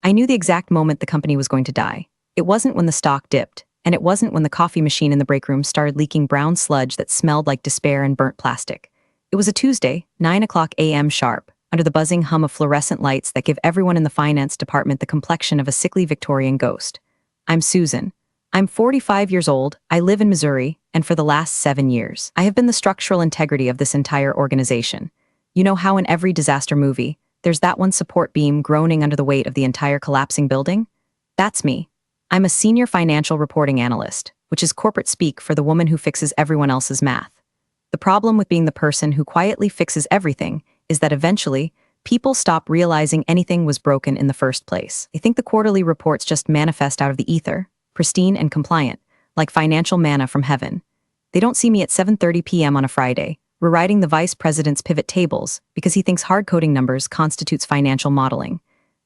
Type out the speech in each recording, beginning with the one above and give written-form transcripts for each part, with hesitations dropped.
I knew the exact moment the company was going to die. It wasn't when the stock dipped, and it wasn't when the coffee machine in the break room started leaking brown sludge that smelled like despair and burnt plastic. It was a Tuesday, 9 a.m. sharp, under the buzzing hum of fluorescent lights that give everyone in the finance department the complexion of a sickly Victorian ghost. I'm Susan. I'm 45 years old, I live in Missouri, and for the last 7 years, I have been the structural integrity of this entire organization. You know how in every disaster movie, there's that one support beam groaning under the weight of the entire collapsing building? That's me. I'm a senior financial reporting analyst, which is corporate speak for the woman who fixes everyone else's math. The problem with being the person who quietly fixes everything is that eventually, people stop realizing anything was broken in the first place. They think the quarterly reports just manifest out of the ether, pristine and compliant, like financial manna from heaven. They don't see me at 7:30 p.m. on a Friday, rewriting the vice president's pivot tables because he thinks hard-coding numbers constitutes financial modeling.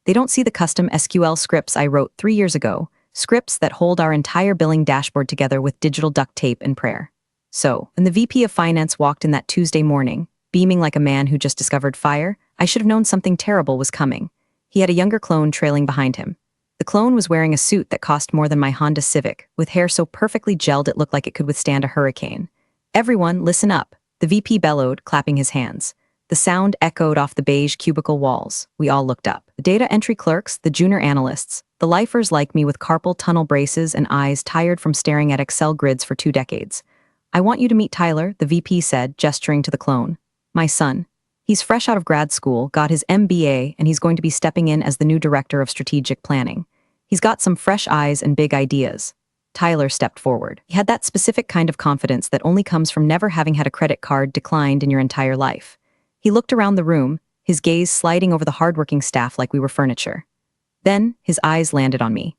They don't see the custom SQL scripts I wrote 3 years ago, scripts that hold our entire billing dashboard together with digital duct tape and prayer. So, when the VP of Finance walked in that Tuesday morning, beaming like a man who just discovered fire, I should have known something terrible was coming. He had a younger clone trailing behind him. The clone was wearing a suit that cost more than my Honda Civic, with hair so perfectly gelled it looked like it could withstand a hurricane. "Everyone, listen up," the VP bellowed, clapping his hands. The sound echoed off the beige cubicle walls. We all looked up. The data entry clerks, the junior analysts, the lifers like me with carpal tunnel braces and eyes tired from staring at Excel grids for 2 decades. "I want you to meet Tyler," the VP said, gesturing to the clone. "My son. He's fresh out of grad school, got his MBA, and he's going to be stepping in as the new director of strategic planning. He's got some fresh eyes and big ideas." Tyler stepped forward. He had that specific kind of confidence that only comes from never having had a credit card declined in your entire life. He looked around the room, his gaze sliding over the hardworking staff like we were furniture. Then, his eyes landed on me.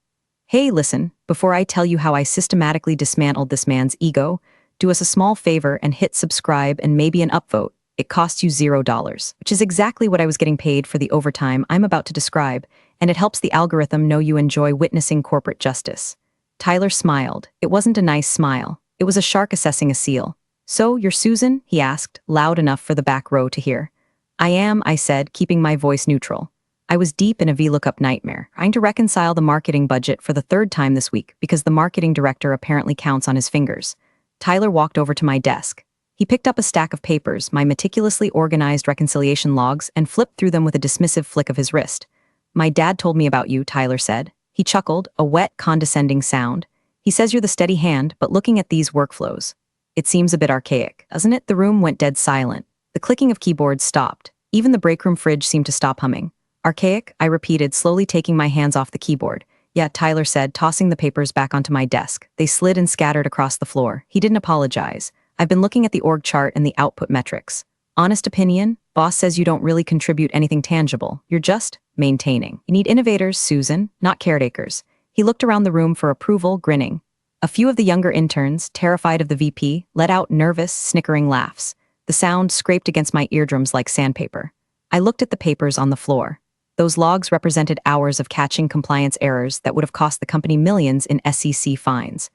"Hey, listen, before I tell you how I systematically dismantled this man's ego, do us a small favor and hit subscribe and maybe an upvote. It costs you $0, which is exactly what I was getting paid for the overtime I'm about to describe, and it helps the algorithm know you enjoy witnessing corporate justice." Tyler smiled. It wasn't a nice smile. It was a shark assessing a seal. "So, you're Susan?" he asked, loud enough for the back row to hear. "I am," I said, keeping my voice neutral. I was deep in a VLOOKUP nightmare, trying to reconcile the marketing budget for the 3rd time this week because the marketing director apparently counts on his fingers. Tyler walked over to my desk. He picked up a stack of papers, my meticulously organized reconciliation logs, and flipped through them with a dismissive flick of his wrist. "My dad told me about you," Tyler said. He chuckled, a wet, condescending sound. "He says you're the steady hand, but looking at these workflows, it seems a bit archaic, doesn't it?" The room went dead silent. The clicking of keyboards stopped. Even the break room fridge seemed to stop humming. "Archaic?" I repeated, slowly taking my hands off the keyboard. "Yeah," Tyler said, tossing the papers back onto my desk. They slid and scattered across the floor. He didn't apologize. "I've been looking at the org chart and the output metrics. Honest opinion, boss says you don't really contribute anything tangible. You're just maintaining. You need innovators, Susan, not caretakers." He looked around the room for approval, grinning. A few of the younger interns, terrified of the VP, let out nervous, snickering laughs. The sound scraped against my eardrums like sandpaper. I looked at the papers on the floor. Those logs represented hours of catching compliance errors that would have cost the company millions in SEC fines.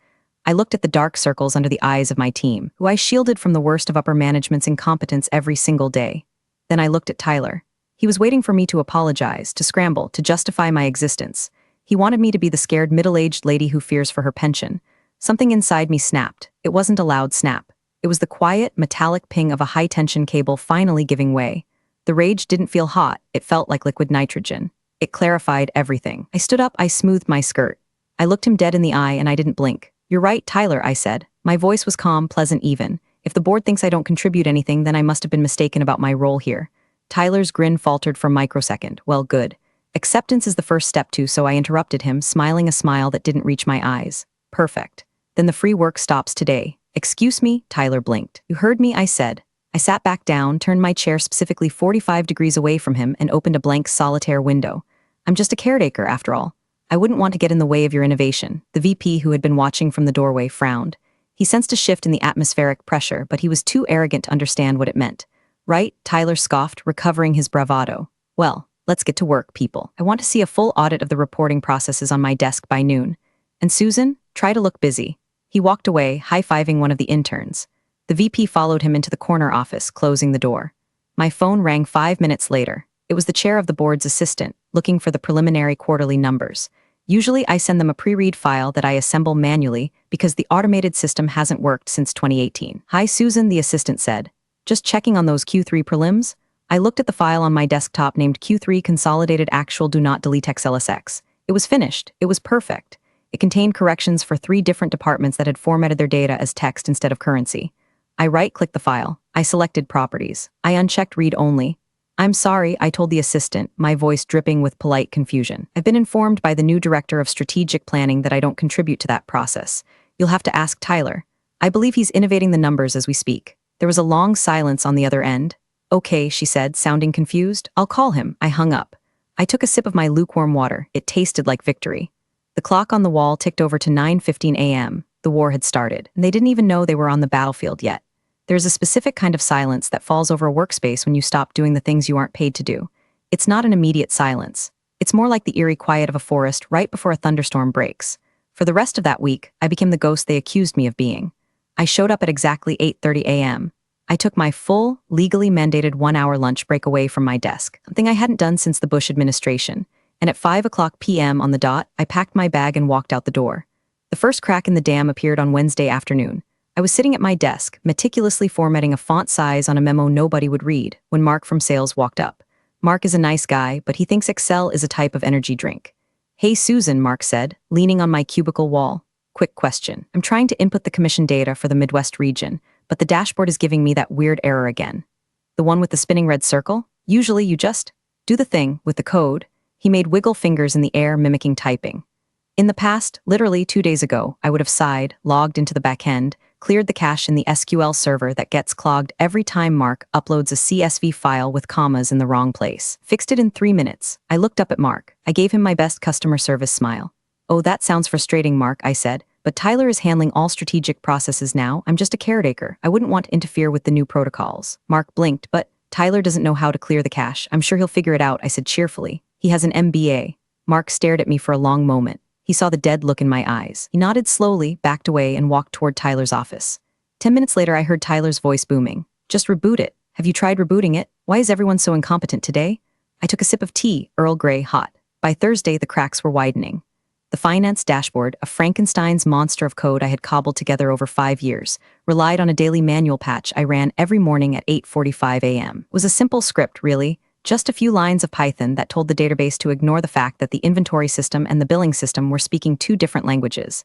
I looked at the dark circles under the eyes of my team, who I shielded from the worst of upper management's incompetence every single day. Then I looked at Tyler. He was waiting for me to apologize, to scramble, to justify my existence. He wanted me to be the scared middle-aged lady who fears for her pension. Something inside me snapped. It wasn't a loud snap. It was the quiet, metallic ping of a high-tension cable finally giving way. The rage didn't feel hot, it felt like liquid nitrogen. It clarified everything. I stood up, I smoothed my skirt. I looked him dead in the eye and I didn't blink. "You're right, Tyler," I said. My voice was calm, pleasant, even. "If the board thinks I don't contribute anything, then I must have been mistaken about my role here." Tyler's grin faltered for a microsecond. "Well, good. Acceptance is the first step too," so I interrupted him, smiling a smile that didn't reach my eyes. "Perfect. Then the free work stops today." "Excuse me," Tyler blinked. "You heard me," I said. I sat back down, turned my chair specifically 45 degrees away from him, and opened a blank solitaire window. "I'm just a caretaker, after all. I wouldn't want to get in the way of your innovation." The VP, who had been watching from the doorway, frowned. He sensed a shift in the atmospheric pressure, but he was too arrogant to understand what it meant. "Right?" Tyler scoffed, recovering his bravado. "Well, let's get to work, people. I want to see a full audit of the reporting processes on my desk by noon. And Susan, try to look busy." He walked away, high-fiving one of the interns. The VP followed him into the corner office, closing the door. My phone rang 5 minutes later. It was the chair of the board's assistant, looking for the preliminary quarterly numbers. Usually I send them a pre-read file that I assemble manually because the automated system hasn't worked since 2018. "Hi Susan," the assistant said. "Just checking on those Q3 prelims?" I looked at the file on my desktop named Q3 Consolidated Actual Do Not Delete XLSX. It was finished. It was perfect. It contained corrections for 3 different departments that had formatted their data as text instead of currency. I right-clicked the file. I selected Properties. I unchecked Read Only. "I'm sorry," I told the assistant, my voice dripping with polite confusion. "I've been informed by the new director of strategic planning that I don't contribute to that process. You'll have to ask Tyler. I believe he's innovating the numbers as we speak." There was a long silence on the other end. "Okay," she said, sounding confused. "I'll call him." I hung up. I took a sip of my lukewarm water. It tasted like victory. The clock on the wall ticked over to 9:15 a.m. The war had started, and they didn't even know they were on the battlefield yet. There's a specific kind of silence that falls over a workspace when you stop doing the things you aren't paid to do. It's not an immediate silence. It's more like the eerie quiet of a forest right before a thunderstorm breaks. For the rest of that week, I became the ghost they accused me of being. I showed up at exactly 8:30 a.m. I took my full, legally mandated 1-hour lunch break away from my desk, something I hadn't done since the Bush administration, and at 5 p.m. on the dot, I packed my bag and walked out the door. The first crack in the dam appeared on Wednesday afternoon. I was sitting at my desk, meticulously formatting a font size on a memo nobody would read, when Mark from sales walked up. Mark is a nice guy, but he thinks Excel is a type of energy drink. "Hey Susan," Mark said, leaning on my cubicle wall. "Quick question. I'm trying to input the commission data for the Midwest region, but the dashboard is giving me that weird error again." "The one with the spinning red circle? Usually you just do the thing with the code." He made wiggle fingers in the air, mimicking typing. "In the past, literally 2 days ago, I would have sighed, logged into the back end, cleared the cache in the SQL server that gets clogged every time Mark uploads a CSV file with commas in the wrong place. Fixed it in 3 minutes. I looked up at Mark. I gave him my best customer service smile. "Oh, that sounds frustrating, Mark," I said. "But Tyler is handling all strategic processes now. I'm just a caretaker. I wouldn't want to interfere with the new protocols." Mark blinked. "But Tyler doesn't know how to clear the cache. I'm sure he'll figure it out," I said cheerfully. "He has an MBA. Mark stared at me for a long moment. He saw the dead look in my eyes. He nodded slowly, backed away, and walked toward Tyler's office. 10 minutes later, I heard Tyler's voice booming. "Just reboot it. Have you tried rebooting it? Why is everyone so incompetent today?" I took a sip of tea, Earl Grey hot. By Thursday, the cracks were widening. The finance dashboard, a Frankenstein's monster of code I had cobbled together over 5 years, relied on a daily manual patch I ran every morning at 8:45 a.m. It was a simple script, really. Just a few lines of Python that told the database to ignore the fact that the inventory system and the billing system were speaking 2 different languages.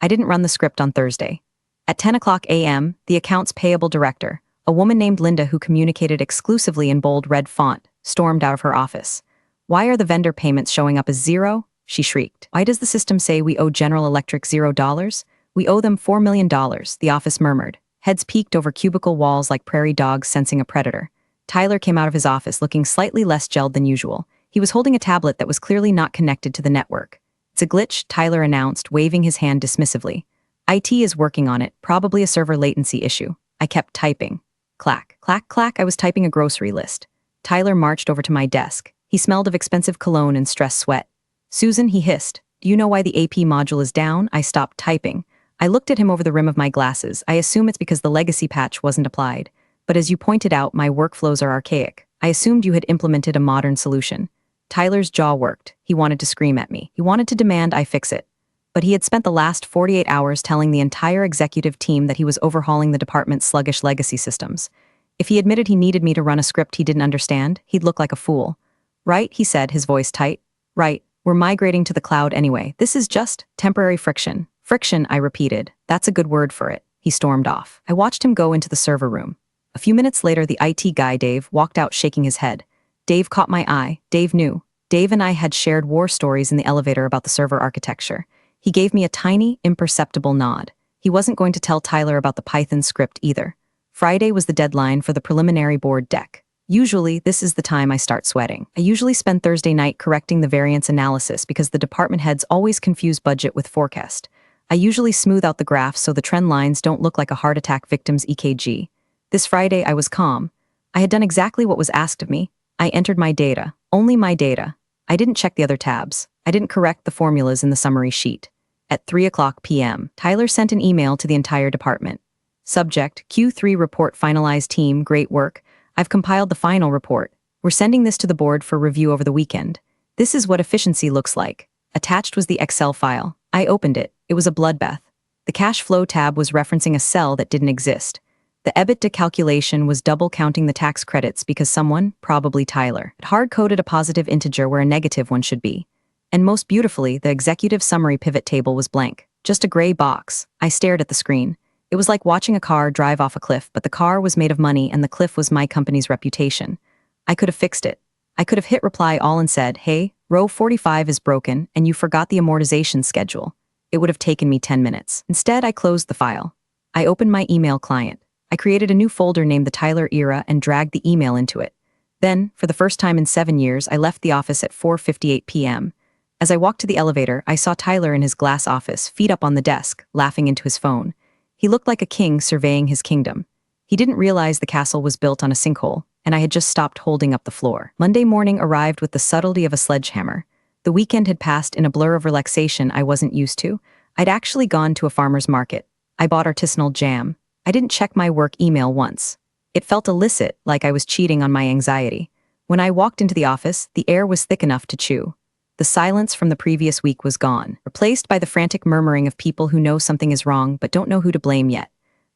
I didn't run the script on Thursday. At 10 a.m., the accounts payable director, a woman named Linda who communicated exclusively in bold red font, stormed out of her office. "Why are the vendor payments showing up as 0? She shrieked. "Why does the system say we owe General Electric $0? We owe them $4 million, the office murmured. Heads peeked over cubicle walls like prairie dogs sensing a predator. Tyler came out of his office looking slightly less gelled than usual. He was holding a tablet that was clearly not connected to the network. "It's a glitch," Tyler announced, waving his hand dismissively. "IT is working on it, probably a server latency issue." I kept typing. Clack, clack, clack, I was typing a grocery list. Tyler marched over to my desk. He smelled of expensive cologne and stress sweat. "Susan," he hissed, "do you know why the AP module is down?" I stopped typing. I looked at him over the rim of my glasses. I assume it's because the legacy patch wasn't applied. But as you pointed out, my workflows are archaic. I assumed you had implemented a modern solution. Tyler's jaw worked. He wanted to scream at me. He wanted to demand I fix it. But he had spent the last 48 hours telling the entire executive team that he was overhauling the department's sluggish legacy systems. If he admitted he needed me to run a script he didn't understand, he'd look like a fool. "Right," he said, his voice tight. "Right. We're migrating to the cloud anyway. This is just temporary friction." "Friction," I repeated. "That's a good word for it." He stormed off. I watched him go into the server room. A few minutes later, the IT guy, Dave, walked out shaking his head. Dave caught my eye. Dave knew. Dave and I had shared war stories in the elevator about the server architecture. He gave me a tiny, imperceptible nod. He wasn't going to tell Tyler about the Python script either. Friday was the deadline for the preliminary board deck. Usually, this is the time I start sweating. I usually spend Thursday night correcting the variance analysis because the department heads always confuse budget with forecast. I usually smooth out the graphs so the trend lines don't look like a heart attack victim's EKG. This Friday, I was calm. I had done exactly what was asked of me. I entered my data, only my data. I didn't check the other tabs. I didn't correct the formulas in the summary sheet. At 3 p.m., Tyler sent an email to the entire department. Subject, Q3 report finalized team, great work. I've compiled the final report. We're sending this to the board for review over the weekend. This is what efficiency looks like. Attached was the Excel file. I opened it. It was a bloodbath. The cash flow tab was referencing a cell that didn't exist. The EBITDA calculation was double counting the tax credits because someone, probably Tyler, had hard-coded a positive integer where a negative one should be. And most beautifully, the executive summary pivot table was blank. Just a gray box. I stared at the screen. It was like watching a car drive off a cliff, but the car was made of money and the cliff was my company's reputation. I could have fixed it. I could have hit reply all and said, hey, row 45 is broken and you forgot the amortization schedule. It would have taken me 10 minutes. Instead, I closed the file. I opened my email client. I created a new folder named the Tyler Era and dragged the email into it. Then, for the first time in 7 years, I left the office at 4:58 p.m. As I walked to the elevator, I saw Tyler in his glass office, feet up on the desk, laughing into his phone. He looked like a king surveying his kingdom. He didn't realize the castle was built on a sinkhole, and I had just stopped holding up the floor. Monday morning arrived with the subtlety of a sledgehammer. The weekend had passed in a blur of relaxation I wasn't used to. I'd actually gone to a farmer's market. I bought artisanal jam. I didn't check my work email once. It felt illicit, like I was cheating on my anxiety. When I walked into the office, the air was thick enough to chew. The silence from the previous week was gone, replaced by the frantic murmuring of people who know something is wrong but don't know who to blame yet.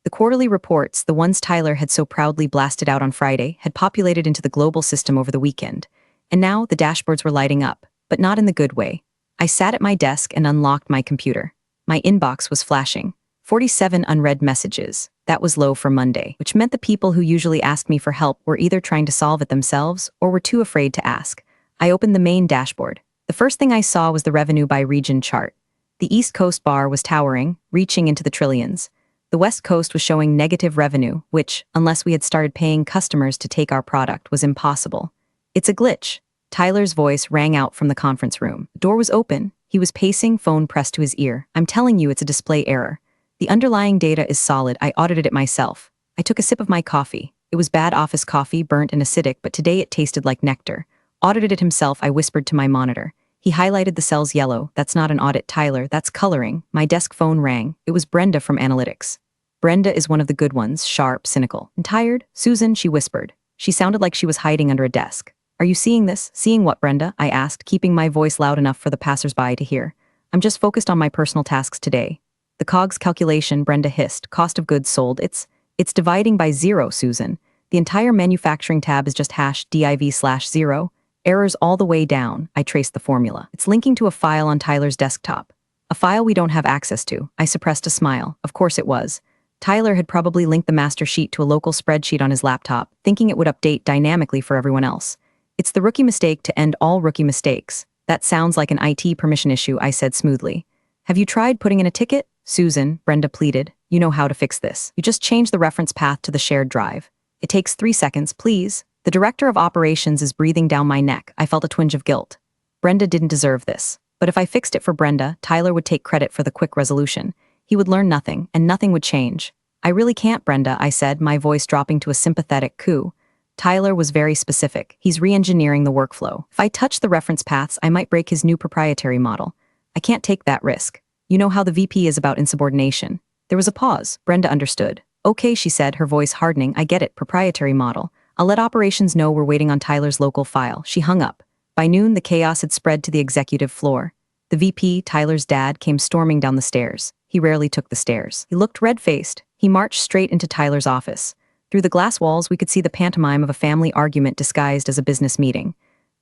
The quarterly reports, the ones Tyler had so proudly blasted out on Friday, had populated into the global system over the weekend. And now the dashboards were lighting up, but not in the good way. I sat at my desk and unlocked my computer. My inbox was flashing. 47 unread messages. That was low for Monday, which meant the people who usually asked me for help were either trying to solve it themselves or were too afraid to ask. I opened the main dashboard. The first thing I saw was the revenue by region chart. The East Coast bar was towering, reaching into the trillions. The West Coast was showing negative revenue, which, unless we had started paying customers to take our product, was impossible. It's a glitch. Tyler's voice rang out from the conference room. The door was open. He was pacing, phone pressed to his ear. I'm telling you, it's a display error. The underlying data is solid. I audited it myself. I took a sip of my coffee. It was bad office coffee, burnt and acidic, but today it tasted like nectar. Audited it himself, I whispered to my monitor. He highlighted the cells yellow. That's not an audit, Tyler. That's coloring. My desk phone rang. It was Brenda from analytics. Brenda is one of the good ones, sharp, cynical. And tired? Susan, she whispered. She sounded like she was hiding under a desk. Are you seeing this? Seeing what, Brenda? I asked, keeping my voice loud enough for the passersby to hear. I'm just focused on my personal tasks today. The COGS calculation, Brenda hissed. Cost of goods sold. It's dividing by zero, Susan. The entire manufacturing tab is just #div/0. Errors all the way down. I traced the formula. It's linking to a file on Tyler's desktop. A file we don't have access to. I suppressed a smile. Of course it was. Tyler had probably linked the master sheet to a local spreadsheet on his laptop, thinking it would update dynamically for everyone else. It's the rookie mistake to end all rookie mistakes. That sounds like an IT permission issue, I said smoothly. Have you tried putting in a ticket? Susan, Brenda pleaded. You know how to fix this. You just change the reference path to the shared drive. It takes 3 seconds, please. The director of operations is breathing down my neck. I felt a twinge of guilt. Brenda didn't deserve this. But if I fixed it for Brenda, Tyler would take credit for the quick resolution. He would learn nothing, and nothing would change. I really can't, Brenda, I said, my voice dropping to a sympathetic coo. Tyler was very specific. He's re-engineering the workflow. If I touch the reference paths, I might break his new proprietary model. I can't take that risk. You know how the VP is about insubordination. There was a pause. Brenda understood. Okay, she said, her voice hardening. I get it, proprietary model. I'll let operations know we're waiting on Tyler's local file. She hung up. By noon, the chaos had spread to the executive floor. The VP, Tyler's dad, came storming down the stairs. He rarely took the stairs. He looked red-faced. He marched straight into Tyler's office. Through the glass walls, we could see the pantomime of a family argument disguised as a business meeting.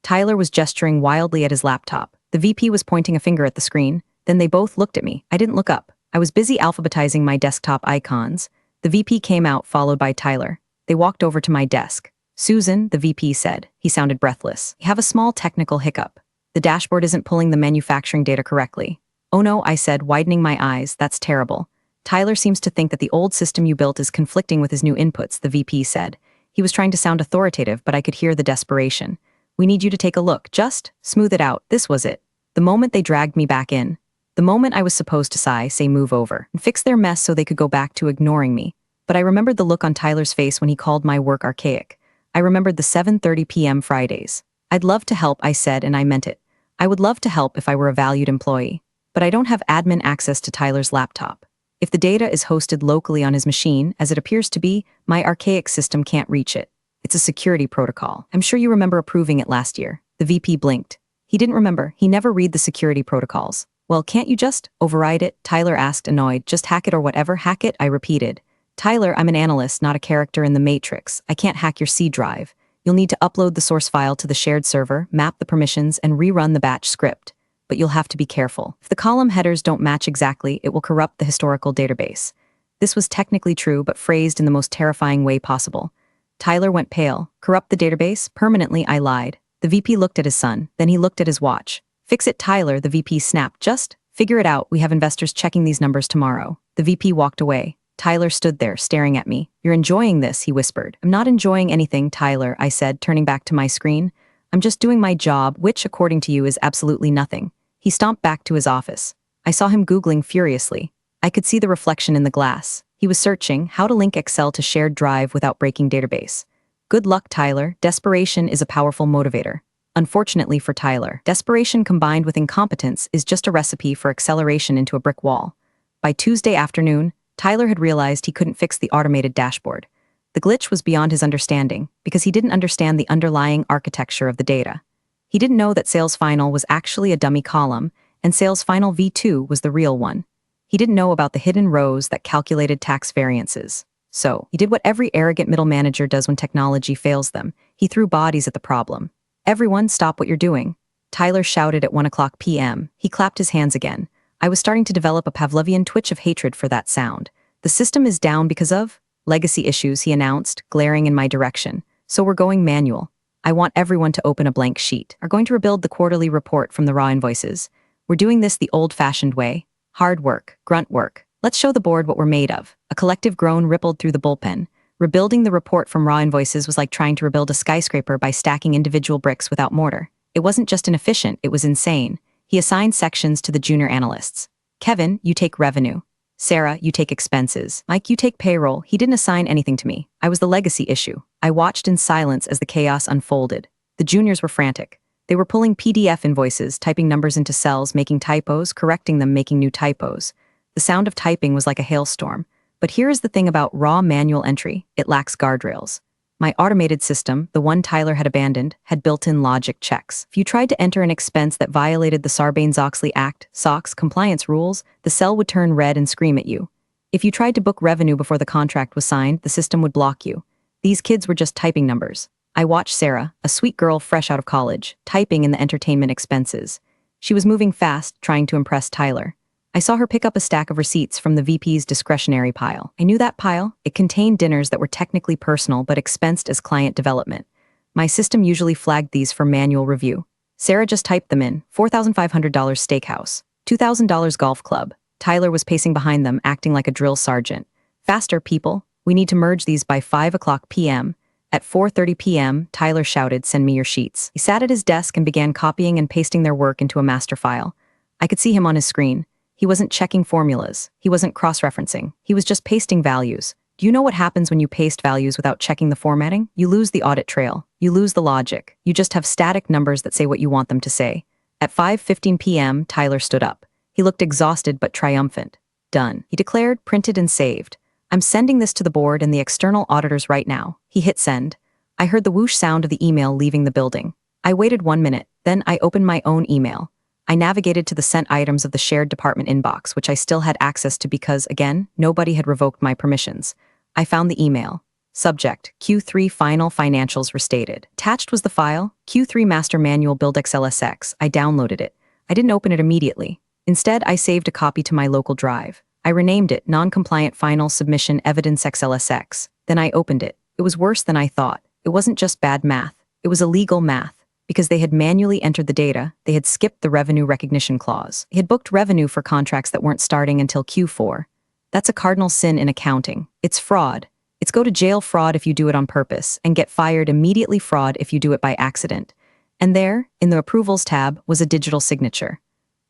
Tyler was gesturing wildly at his laptop. The VP was pointing a finger at the screen. Then they both looked at me. I didn't look up. I was busy alphabetizing my desktop icons. The VP came out, followed by Tyler. They walked over to my desk. Susan, the VP said. He sounded breathless. We have a small technical hiccup. The dashboard isn't pulling the manufacturing data correctly. Oh no, I said, widening my eyes. That's terrible. Tyler seems to think that the old system you built is conflicting with his new inputs, the VP said. He was trying to sound authoritative, but I could hear the desperation. We need you to take a look. Just smooth it out. This was it. The moment they dragged me back in. The moment I was supposed to say move over, and fix their mess so they could go back to ignoring me. But I remembered the look on Tyler's face when he called my work archaic. I remembered the 7:30 p.m. Fridays. I'd love to help, I said, and I meant it. I would love to help if I were a valued employee. But I don't have admin access to Tyler's laptop. If the data is hosted locally on his machine, as it appears to be, my archaic system can't reach it. It's a security protocol. I'm sure you remember approving it last year. The VP blinked. He didn't remember. He never read the security protocols. Well, can't you just override it? Tyler asked, annoyed. Just hack it or whatever. Hack it, I repeated. Tyler, I'm an analyst, not a character in the Matrix. I can't hack your C drive. You'll need to upload the source file to the shared server, map the permissions, and rerun the batch script. But you'll have to be careful. If the column headers don't match exactly, it will corrupt the historical database. This was technically true, but phrased in the most terrifying way possible. Tyler went pale. Corrupt the database? Permanently, I lied. The VP looked at his son, then he looked at his watch. Fix it, Tyler, the VP snapped. Just figure it out. We have investors checking these numbers tomorrow. The VP walked away. Tyler stood there, staring at me. You're enjoying this, he whispered. I'm not enjoying anything, Tyler, I said, turning back to my screen. I'm just doing my job, which, according to you, is absolutely nothing. He stomped back to his office. I saw him Googling furiously. I could see the reflection in the glass. He was searching how to link Excel to shared drive without breaking database. Good luck, Tyler. Desperation is a powerful motivator. Unfortunately for Tyler, desperation combined with incompetence is just a recipe for acceleration into a brick wall. By Tuesday afternoon, Tyler had realized he couldn't fix the automated dashboard. The glitch was beyond his understanding because he didn't understand the underlying architecture of the data. He didn't know that Sales Final was actually a dummy column and Sales Final V2 was the real one. He didn't know about the hidden rows that calculated tax variances. So, he did what every arrogant middle manager does when technology fails them. He threw bodies at the problem. Everyone, stop what you're doing. Tyler shouted at 1:00 p.m. He clapped his hands again. I was starting to develop a Pavlovian twitch of hatred for that sound. The system is down because of legacy issues, he announced, glaring in my direction. So we're going manual. I want everyone to open a blank sheet. Are going to rebuild the quarterly report from the raw invoices. We're doing this the old-fashioned way. Hard work, grunt work. Let's show the board what we're made of. A collective groan rippled through the bullpen. Rebuilding the report from raw invoices was like trying to rebuild a skyscraper by stacking individual bricks without mortar. It wasn't just inefficient, it was insane. He assigned sections to the junior analysts. Kevin, you take revenue. Sarah, you take expenses. Mike, you take payroll. He didn't assign anything to me. I was the legacy issue. I watched in silence as the chaos unfolded. The juniors were frantic. They were pulling PDF invoices, typing numbers into cells, making typos, correcting them, making new typos. The sound of typing was like a hailstorm. But here is the thing about raw manual entry. It lacks guardrails. My automated system, the one Tyler had abandoned, had built-in logic checks. If you tried to enter an expense that violated the Sarbanes-Oxley Act, SOX, compliance rules, the cell would turn red and scream at you. If you tried to book revenue before the contract was signed, the system would block you. These kids were just typing numbers. I watched Sarah, a sweet girl fresh out of college, typing in the entertainment expenses. She was moving fast, trying to impress Tyler. I saw her pick up a stack of receipts from the VP's discretionary pile. I knew that pile. It contained dinners that were technically personal but expensed as client development. My system usually flagged these for manual review. Sarah just typed them in. $4,500 steakhouse. $2,000 golf club. Tyler was pacing behind them, acting like a drill sergeant. Faster, people. We need to merge these by 5:00 p.m. At 4:30 p.m., Tyler shouted, send me your sheets. He sat at his desk and began copying and pasting their work into a master file. I could see him on his screen. He wasn't checking formulas. He wasn't cross-referencing. He was just pasting values. Do you know what happens when you paste values without checking the formatting? You lose the audit trail. You lose the logic. You just have static numbers that say what you want them to say. At 5:15 p.m., Tyler stood up. He looked exhausted but triumphant. Done. He declared, printed and saved. I'm sending this to the board and the external auditors right now. He hit send. I heard the whoosh sound of the email leaving the building. I waited 1 minute. Then I opened my own email. I navigated to the sent items of the shared department inbox, which I still had access to because, again, nobody had revoked my permissions. I found the email. Subject, Q3 Final Financials Restated. Attached was the file, Q3 Master Manual Build XLSX. I downloaded it. I didn't open it immediately. Instead, I saved a copy to my local drive. I renamed it Non-Compliant Final Submission Evidence XLSX. Then I opened it. It was worse than I thought. It wasn't just bad math. It was illegal math. Because they had manually entered the data, they had skipped the revenue recognition clause. They had booked revenue for contracts that weren't starting until Q4. That's a cardinal sin in accounting. It's fraud. It's go to jail fraud if you do it on purpose, and get fired immediately fraud if you do it by accident. And there, in the Approvals tab, was a digital signature.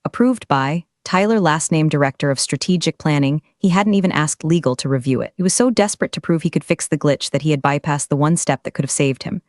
Approved by Tyler, last name Director of Strategic Planning. He hadn't even asked legal to review it. He was so desperate to prove he could fix the glitch that he had bypassed the one step that could have saved him.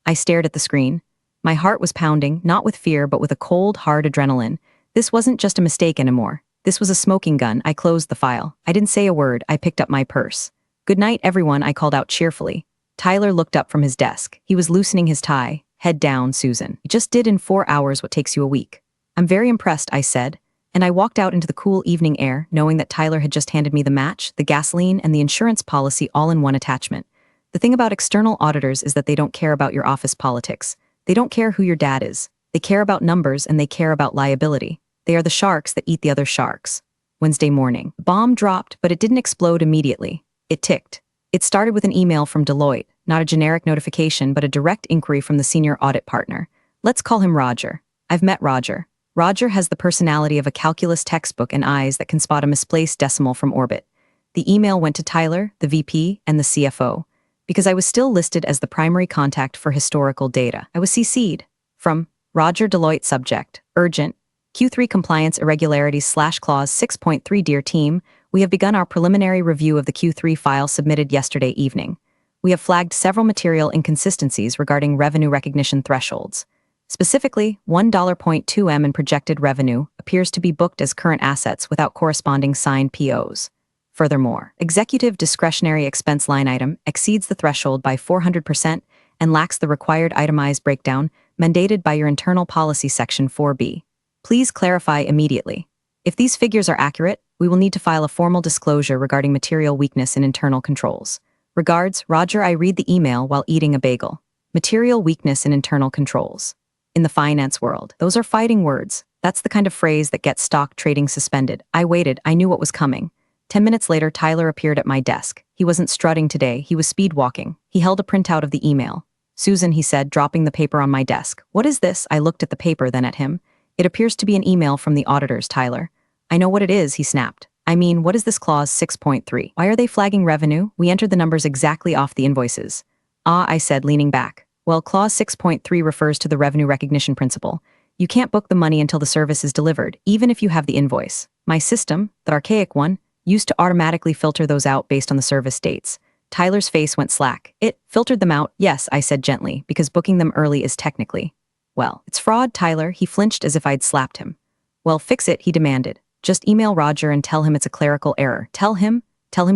I stared at the screen. My heart was pounding, not with fear, but with a cold, hard adrenaline. This wasn't just a mistake anymore. This was a smoking gun. I closed the file. I didn't say a word. I picked up my purse. Good night, everyone, I called out cheerfully. Tyler looked up from his desk. He was loosening his tie. Head down, Susan. You just did in 4 hours what takes you a week. I'm very impressed, I said, and I walked out into the cool evening air, knowing that Tyler had just handed me the match, the gasoline, and the insurance policy all in one attachment. The thing about external auditors is that they don't care about your office politics. They don't care who your dad is. They care about numbers and they care about liability. They are the sharks that eat the other sharks. Wednesday morning. The bomb dropped, but it didn't explode immediately. It ticked. It started with an email from Deloitte, not a generic notification, but a direct inquiry from the senior audit partner. Let's call him Roger. I've met Roger. Roger has the personality of a calculus textbook and eyes that can spot a misplaced decimal from orbit. The email went to Tyler, the VP, and the CFO. Because I was still listed as the primary contact for historical data, I was CC'd. From Roger, Deloitte, subject, urgent, Q3 compliance irregularities / clause 6.3. Dear team, we have begun our preliminary review of the Q3 file submitted yesterday evening. We have flagged several material inconsistencies regarding revenue recognition thresholds. Specifically, $1.2 in projected revenue appears to be booked as current assets without corresponding signed POs. Furthermore, executive discretionary expense line item exceeds the threshold by 400% and lacks the required itemized breakdown mandated by your internal policy section 4B. Please clarify immediately. If these figures are accurate, we will need to file a formal disclosure regarding material weakness in internal controls. Regards, Roger. I read the email while eating a bagel. Material weakness in internal controls. In the finance world, those are fighting words. That's the kind of phrase that gets stock trading suspended. I waited. I knew what was coming. 10 minutes later, Tyler appeared at my desk. He wasn't strutting today. He was speed walking. He held a printout of the email. Susan, he said, dropping the paper on my desk. What is this? I looked at the paper, then at him. It appears to be an email from the auditors, Tyler. I know what it is, he snapped. I mean, what is this clause 6.3? Why are they flagging revenue? We entered the numbers exactly off the invoices. Ah, I said, leaning back. Well, clause 6.3 refers to the revenue recognition principle. You can't book the money until the service is delivered, even if you have the invoice. My system, the archaic one, used to automatically filter those out based on the service dates. Tyler's face went slack. It filtered them out, yes, I said gently, because booking them early is technically. Well, it's fraud, Tyler. He flinched as if I'd slapped him. Well, fix it, he demanded. Just email Roger and tell him it's a clerical error. Tell him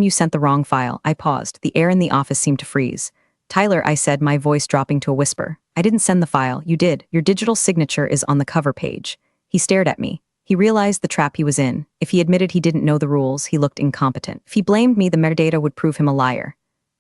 you sent the wrong file. I paused. The air in the office seemed to freeze. Tyler, I said, my voice dropping to a whisper. I didn't send the file. You did. Your digital signature is on the cover page. He stared at me. He realized the trap he was in. If he admitted he didn't know the rules, he looked incompetent. If he blamed me, the metadata would prove him a liar.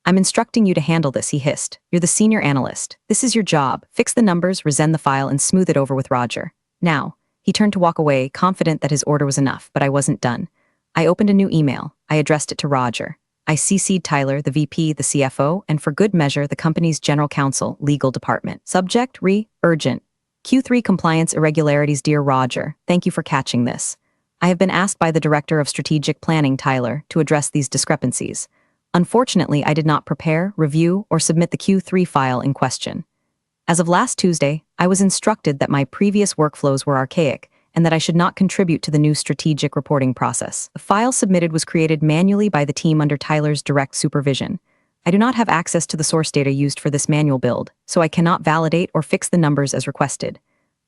I'm instructing you to handle this, he hissed. You're the senior analyst. This is your job. Fix the numbers, resend the file, and smooth it over with Roger. Now. He turned to walk away, confident that his order was enough, but I wasn't done. I opened a new email. I addressed it to Roger. I CC'd Tyler, the VP, the CFO, and for good measure, the company's general counsel, legal department. Subject, urgent. Q3 compliance irregularities. Dear Roger, thank you for catching this. I have been asked by the Director of Strategic Planning, Tyler, to address these discrepancies. Unfortunately, I did not prepare, review, or submit the Q3 file in question. As of last Tuesday, I was instructed that my previous workflows were archaic and that I should not contribute to the new strategic reporting process. The file submitted was created manually by the team under Tyler's direct supervision. I do not have access to the source data used for this manual build, so I cannot validate or fix the numbers as requested.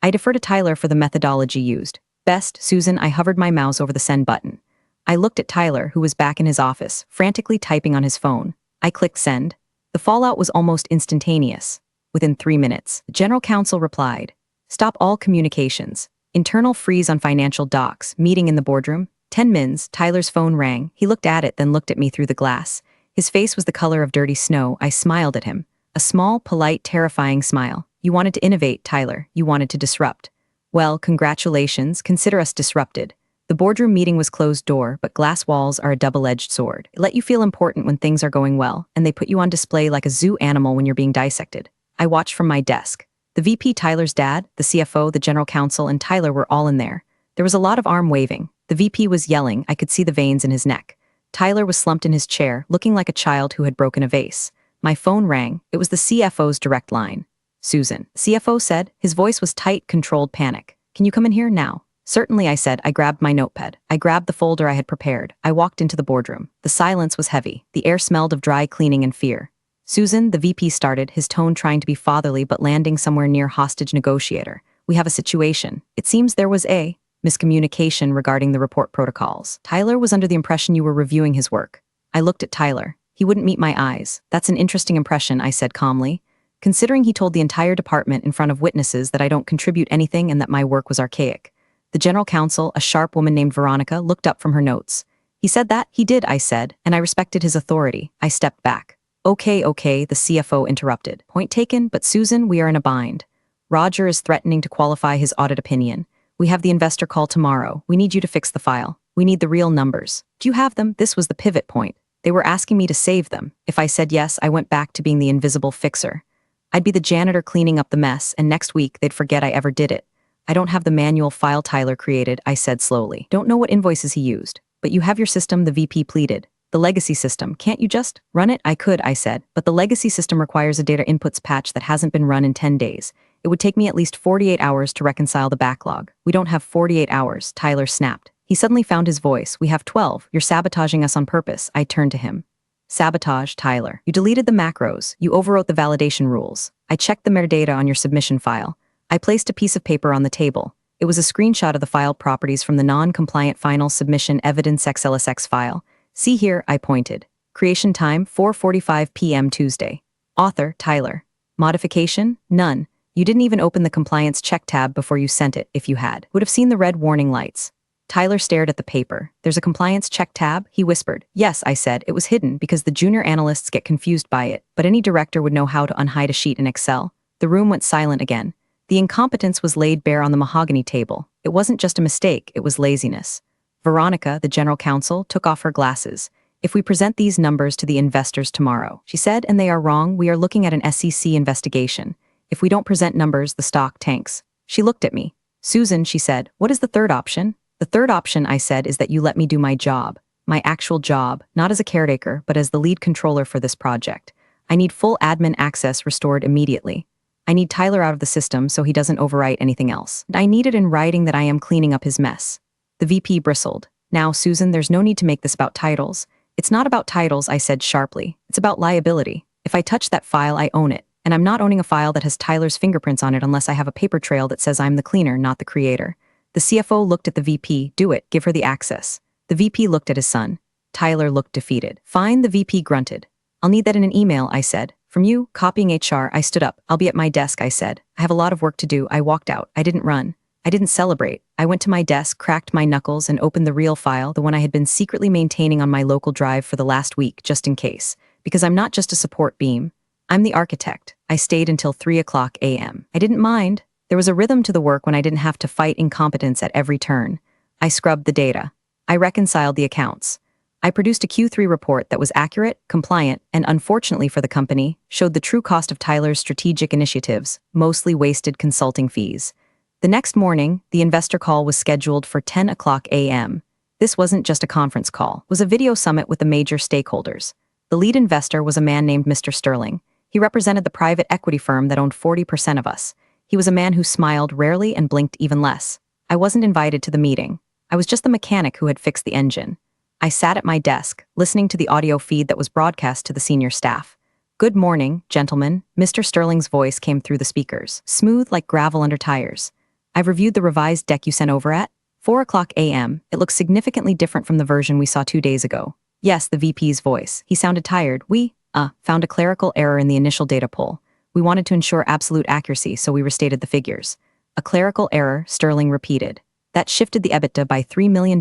I defer to Tyler for the methodology used. Best, Susan, I hovered my mouse over the send button. I looked at Tyler, who was back in his office, frantically typing on his phone. I clicked send. The fallout was almost instantaneous. Within 3 minutes, the general counsel replied, "Stop all communications. Internal freeze on financial docs. Meeting in the boardroom." 10 mins, Tyler's phone rang. He looked at it, then looked at me through the glass. His face was the color of dirty snow. I smiled at him. A small, polite, terrifying smile. You wanted to innovate, Tyler. You wanted to disrupt. Well, congratulations. Consider us disrupted. The boardroom meeting was closed door, but glass walls are a double-edged sword. They let you feel important when things are going well, and they put you on display like a zoo animal when you're being dissected. I watched from my desk. The VP, Tyler's dad, the CFO, the general counsel, and Tyler were all in there. There was a lot of arm waving. The VP was yelling. I could see the veins in his neck. Tyler was slumped in his chair, looking like a child who had broken a vase. My phone rang. It was the CFO's direct line. Susan, the CFO said. His voice was tight, controlled panic. Can you come in here now? Certainly, I said. I grabbed my notepad. I grabbed the folder I had prepared. I walked into the boardroom. The silence was heavy. The air smelled of dry cleaning and fear. Susan, the VP started, his tone trying to be fatherly but landing somewhere near hostage negotiator. We have a situation. It seems there was a miscommunication regarding the report protocols. Tyler was under the impression you were reviewing his work. I looked at Tyler. He wouldn't meet my eyes. That's an interesting impression, I said calmly. considering he told the entire department in front of witnesses that I don't contribute anything and that my work was archaic. The general counsel, a sharp woman named Veronica, looked up from her notes. He said that? He did, I said, and I respected his authority. I stepped back. Okay, the CFO interrupted. Point taken, but Susan, we are in a bind. Roger is threatening to qualify his audit opinion. We have the investor call tomorrow. We need you to fix the file. We need the real numbers. Do you have them? This was the pivot point. They were asking me to save them. If I said yes, I went back to being the invisible fixer. I'd be the janitor cleaning up the mess, and next week they'd forget I ever did it. I don't have the manual file Tyler created, I said slowly. Don't know what invoices he used. But you have your system, the VP pleaded. The legacy system, can't you just run it? I could, I said, but the legacy system requires a data inputs patch that hasn't been run in 10 days. It would take me at least 48 hours to reconcile the backlog. We don't have 48 hours, Tyler snapped. He suddenly found his voice. We have 12. You're sabotaging us on purpose. I turned to him. Sabotage, Tyler. You deleted the macros. You overwrote the validation rules. I checked the metadata on your submission file. I placed a piece of paper on the table. It was a screenshot of the file properties from the non-compliant final submission evidence XLSX file. See here, I pointed. Creation time, 4:45 p.m. Tuesday. Author, Tyler. Modification? None. You didn't even open the compliance check tab before you sent it, if you had. Would have seen the red warning lights. Tyler stared at the paper. There's a compliance check tab? He whispered. Yes, I said. It was hidden because the junior analysts get confused by it, but any director would know how to unhide a sheet in Excel. The room went silent again. The incompetence was laid bare on the mahogany table. It wasn't just a mistake, it was laziness. Veronica, the general counsel, took off her glasses. If we present these numbers to the investors tomorrow, she said, and they are wrong, we are looking at an SEC investigation. If we don't present numbers, the stock tanks. She looked at me. Susan, she said, what is the third option? The third option, I said, is that you let me do my job. My actual job, not as a caretaker, but as the lead controller for this project. I need full admin access restored immediately. I need Tyler out of the system so he doesn't overwrite anything else. I need it in writing that I am cleaning up his mess. The VP bristled. Now, Susan, there's no need to make this about titles. It's not about titles, I said sharply. It's about liability. If I touch that file, I own it. And I'm not owning a file that has Tyler's fingerprints on it unless I have a paper trail that says I'm the cleaner, not the creator. The CFO looked at the VP. Do it. Give her the access. The VP looked at his son. Tyler looked defeated. Fine, the VP grunted. I'll need that in an email, I said. From you, copying HR, I stood up. I'll be at my desk, I said. I have a lot of work to do. I walked out. I didn't run. I didn't celebrate. I went to my desk, cracked my knuckles, and opened the real file, the one I had been secretly maintaining on my local drive for the last week, just in case. Because I'm not just a support beam. I'm the architect. I stayed until 3:00 a.m. I didn't mind. There was a rhythm to the work when I didn't have to fight incompetence at every turn. I scrubbed the data. I reconciled the accounts. I produced a Q3 report that was accurate, compliant, and unfortunately for the company, showed the true cost of Tyler's strategic initiatives, mostly wasted consulting fees. The next morning, the investor call was scheduled for 10:00 a.m. This wasn't just a conference call. It was a video summit with the major stakeholders. The lead investor was a man named Mr. Sterling. He represented the private equity firm that owned 40% of us. He was a man who smiled rarely and blinked even less. I wasn't invited to the meeting. I was just the mechanic who had fixed the engine. I sat at my desk, listening to the audio feed that was broadcast to the senior staff. Good morning, gentlemen. Mr. Sterling's voice came through the speakers, smooth like gravel under tires. I've reviewed the revised deck you sent over at 4:00 a.m. It looks significantly different from the version we saw 2 days ago. Yes, the VP's voice. He sounded tired. We found a clerical error in the initial data pull. We wanted to ensure absolute accuracy, so we restated the figures. A clerical error, Sterling repeated. That shifted the EBITDA by $3 million.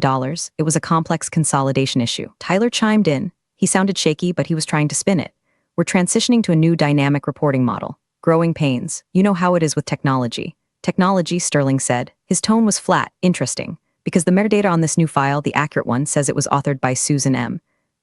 It was a complex consolidation issue. Tyler chimed in. He sounded shaky, but he was trying to spin it. We're transitioning to a new dynamic reporting model. Growing pains. You know how it is with technology. Technology, Sterling said. His tone was flat, interesting. Because the metadata on this new file, the accurate one, says it was authored by Susan M.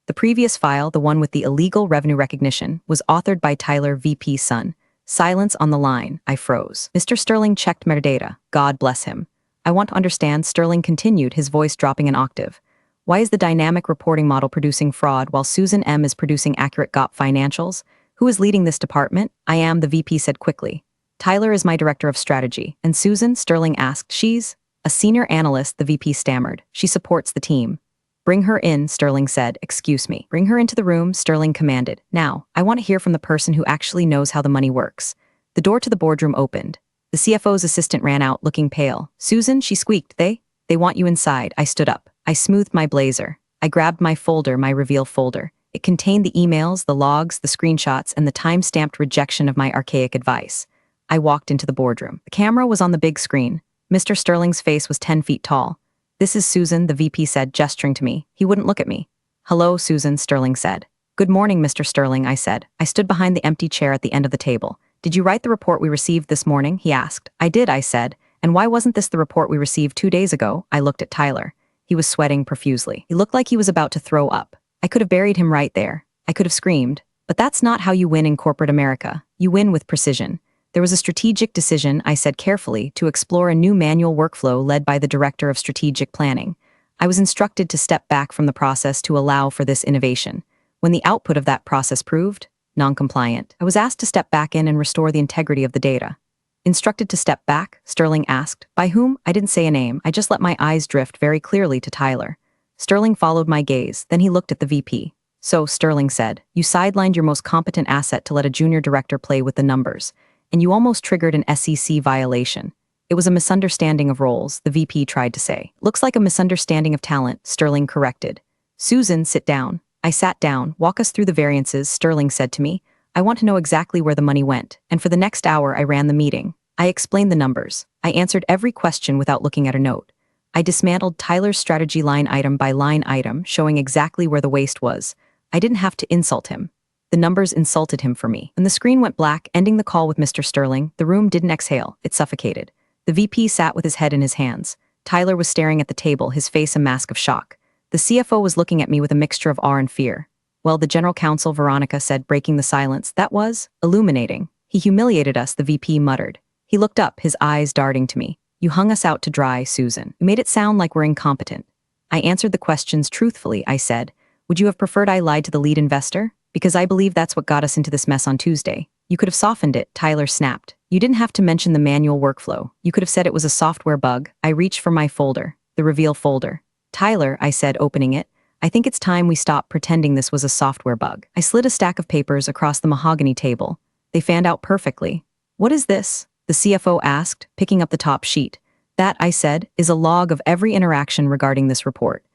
The previous file, the one with the illegal revenue recognition, was authored by Tyler VP's son. Silence on the line. I froze. Mr. Sterling checked metadata. God bless him. I want to understand, Sterling continued, his voice dropping an octave. Why is the dynamic reporting model producing fraud while Susan M. is producing accurate GAAP financials? Who is leading this department? I am, the VP said quickly. Tyler is my director of strategy. And Susan? Sterling asked. She's a senior analyst, the VP stammered. She supports the team. Bring her in, Sterling said. Excuse me. Bring her into the room, Sterling commanded. Now, I want to hear from the person who actually knows how the money works. The door to the boardroom opened. The CFO's assistant ran out, looking pale. Susan, she squeaked. They want you inside. I stood up. I smoothed my blazer. I grabbed my folder, my reveal folder. It contained the emails, the logs, the screenshots, and the time-stamped rejection of my archaic advice. I walked into the boardroom. The camera was on the big screen. Mr. Sterling's face was 10 feet tall. "This is Susan," the VP said, gesturing to me. He wouldn't look at me. "Hello, Susan," Sterling said. "Good morning, Mr. Sterling," I said. I stood behind the empty chair at the end of the table. "Did you write the report we received this morning?" he asked. "I did," I said. "And why wasn't this the report we received 2 days ago?" I looked at Tyler. He was sweating profusely. He looked like he was about to throw up. I could have buried him right there. I could have screamed. But that's not how you win in corporate America. You win with precision. There was a strategic decision, I said carefully, to explore a new manual workflow led by the Director of Strategic Planning. I was instructed to step back from the process to allow for this innovation. When the output of that process proved non-compliant, I was asked to step back in and restore the integrity of the data. Instructed to step back, Sterling asked. By whom? I didn't say a name. I just let my eyes drift very clearly to Tyler. Sterling followed my gaze, then he looked at the VP. "So," Sterling said, "you sidelined your most competent asset to let a junior director play with the numbers, and you almost triggered an SEC violation." "It was a misunderstanding of roles," the VP tried to say. "Looks like a misunderstanding of talent," Sterling corrected. "Susan, sit down." I sat down. "Walk us through the variances," Sterling said to me. "I want to know exactly where the money went." And for the next hour, I ran the meeting. I explained the numbers. I answered every question without looking at a note. I dismantled Tyler's strategy line item by line item, showing exactly where the waste was. I didn't have to insult him. The numbers insulted him for me. When the screen went black, ending the call with Mr. Sterling, the room didn't exhale. It suffocated. The VP sat with his head in his hands. Tyler was staring at the table, his face a mask of shock. The CFO was looking at me with a mixture of awe and fear. "Well," the general counsel, Veronica, said, breaking the silence, "that was illuminating. He humiliated us," the VP muttered. He looked up, his eyes darting to me. "You hung us out to dry, Susan. You made it sound like we're incompetent." I answered the questions truthfully, I said. "Would you have preferred I lied to the lead investor? Because I believe that's what got us into this mess on Tuesday." "You could have softened it," Tyler snapped. "You didn't have to mention the manual workflow. You could have said it was a software bug." I reached for my folder, the reveal folder. "Tyler," I said, opening it, "I think it's time we stop pretending this was a software bug." I slid a stack of papers across the mahogany table. They fanned out perfectly. "What is this?" the CFO asked, picking up the top sheet. "That," I said, "is a log of every interaction regarding this report.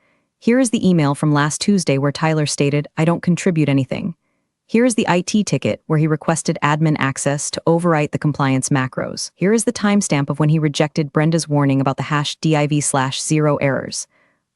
Here is the email from last Tuesday where Tyler stated, 'I don't contribute anything.' Here is the IT ticket where he requested admin access to overwrite the compliance macros. Here is the timestamp of when he rejected Brenda's warning about the #div/0 errors."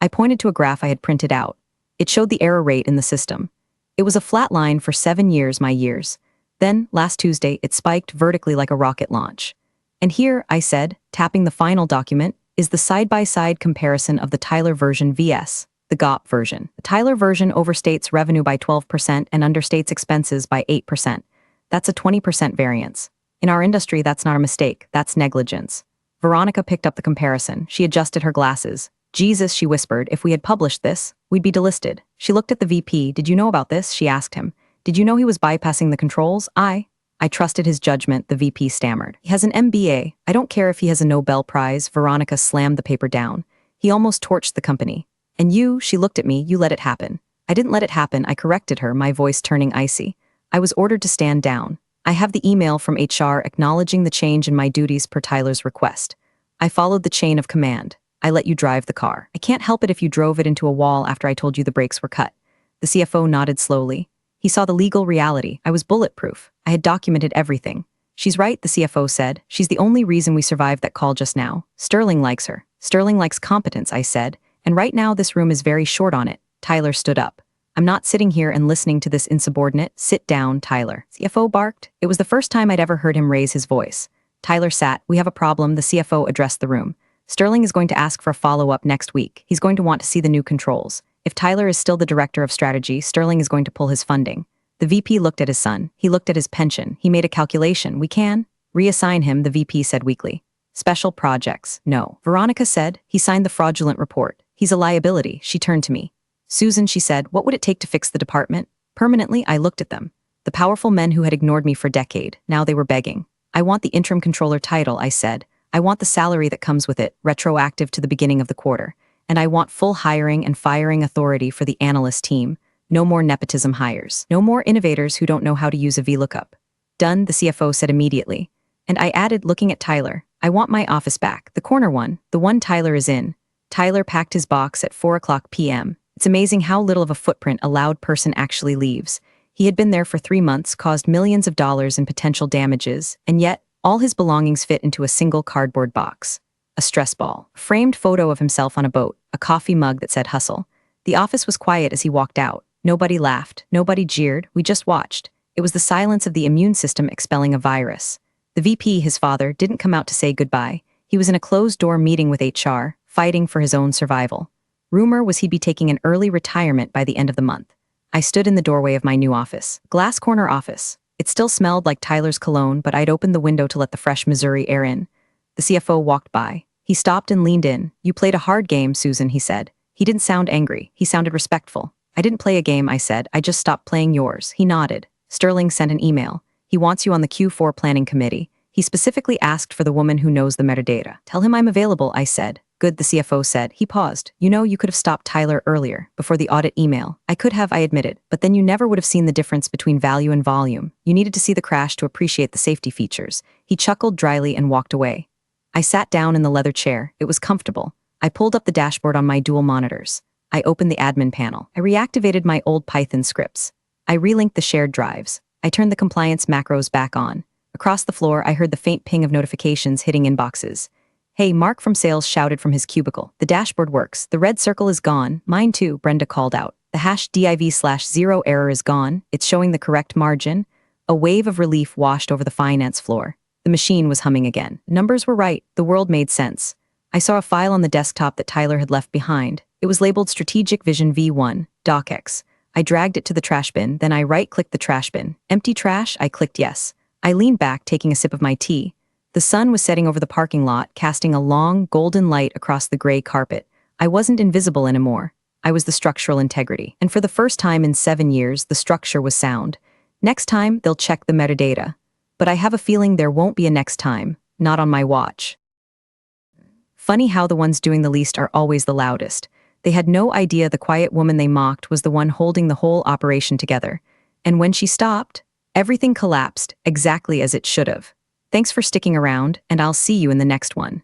I pointed to a graph I had printed out. It showed the error rate in the system. It was a flat line for 7 years, my years. Then, last Tuesday, it spiked vertically like a rocket launch. "And here," I said, tapping the final document, "is the side-by-side comparison of the Tyler version vs. the GOP version. The Tyler version overstates revenue by 12% and understates expenses by 8%. That's a 20% variance. In our industry, that's not a mistake, that's negligence." Veronica picked up the comparison. She adjusted her glasses. "Jesus," she whispered, "if we had published this, we'd be delisted." She looked at the VP. "Did you know about this?" she asked him. "Did you know he was bypassing the controls?" I trusted his judgment, the VP stammered. "He has an MBA. I don't care if he has a Nobel Prize." Veronica slammed the paper down. "He almost torched the company. And you," she looked at me, "you let it happen." "I didn't let it happen," I corrected her, my voice turning icy. "I was ordered to stand down. I have the email from HR acknowledging the change in my duties per Tyler's request. I followed the chain of command. I let you drive the car. I can't help it if you drove it into a wall after I told you the brakes were cut." The CFO nodded slowly. He saw the legal reality. I was bulletproof. I had documented everything. "She's right," the CFO said. "She's the only reason we survived that call just now. Sterling likes her. Sterling likes competence," I said. "And right now this room is very short on it." Tyler stood up. "I'm not sitting here and listening to this insubordinate." "Sit down, Tyler," CFO barked. It was the first time I'd ever heard him raise his voice. Tyler sat. "We have a problem," the CFO addressed the room. "Sterling is going to ask for a follow-up next week. He's going to want to see the new controls. If Tyler is still the director of strategy, Sterling is going to pull his funding." The VP looked at his son. He looked at his pension. He made a calculation. "We can reassign him," the VP said weakly. "Special projects, no." Veronica said. "He signed the fraudulent report. He's a liability." She turned to me. "Susan," she said, "what would it take to fix the department?" Permanently, I looked at them. The powerful men who had ignored me for a decade. Now they were begging. "I want the interim controller title," I said. "I want the salary that comes with it, retroactive to the beginning of the quarter. And I want full hiring and firing authority for the analyst team. No more nepotism hires. No more innovators who don't know how to use a VLOOKUP." "Done," the CFO said immediately. And I added, looking at Tyler, "I want my office back, the corner one, the one Tyler is in." Tyler packed his box at 4:00 p.m. It's amazing how little of a footprint a loud person actually leaves. He had been there for 3 months, caused millions of dollars in potential damages, and yet, all his belongings fit into a single cardboard box. A stress ball, a framed photo of himself on a boat, a coffee mug that said hustle. The office was quiet as he walked out. Nobody laughed, nobody jeered, we just watched. It was the silence of the immune system expelling a virus. The VP, his father, didn't come out to say goodbye. He was in a closed-door meeting with HR, fighting for his own survival. Rumor was he'd be taking an early retirement by the end of the month. I stood in the doorway of my new office. Glass corner office. It still smelled like Tyler's cologne, but I'd opened the window to let the fresh Missouri air in. The CFO walked by. He stopped and leaned in. "You played a hard game, Susan," he said. He didn't sound angry. He sounded respectful. "I didn't play a game," I said. "I just stopped playing yours." He nodded. Sterling sent an email. "He wants you on the Q4 planning committee. He specifically asked for the woman who knows the metadata." "Tell him I'm available," I said. "Good," the CFO said. He paused. "You know, you could have stopped Tyler earlier, before the audit email." "I could have," I admitted, "but then you never would have seen the difference between value and volume. You needed to see the crash to appreciate the safety features." He chuckled dryly and walked away. I sat down in the leather chair. It was comfortable. I pulled up the dashboard on my dual monitors. I opened the admin panel. I reactivated my old Python scripts. I relinked the shared drives. I turned the compliance macros back on. Across the floor, I heard the faint ping of notifications hitting inboxes. "Hey," Mark from sales shouted from his cubicle. "The dashboard works. The red circle is gone." "Mine too," Brenda called out. "The hash div/0 error is gone. It's showing the correct margin." A wave of relief washed over the finance floor. The machine was humming again. Numbers were right. The world made sense. I saw a file on the desktop that Tyler had left behind. It was labeled Strategic Vision V1, DocX. I dragged it to the trash bin, then I right-clicked the trash bin. "Empty trash?" I clicked yes. I leaned back, taking a sip of my tea. The sun was setting over the parking lot, casting a long, golden light across the gray carpet. I wasn't invisible anymore. I was the structural integrity. And for the first time in 7 years, the structure was sound. Next time, they'll check the metadata. But I have a feeling there won't be a next time, not on my watch. Funny how the ones doing the least are always the loudest. They had no idea the quiet woman they mocked was the one holding the whole operation together. And when she stopped, everything collapsed exactly as it should have. Thanks for sticking around, and I'll see you in the next one.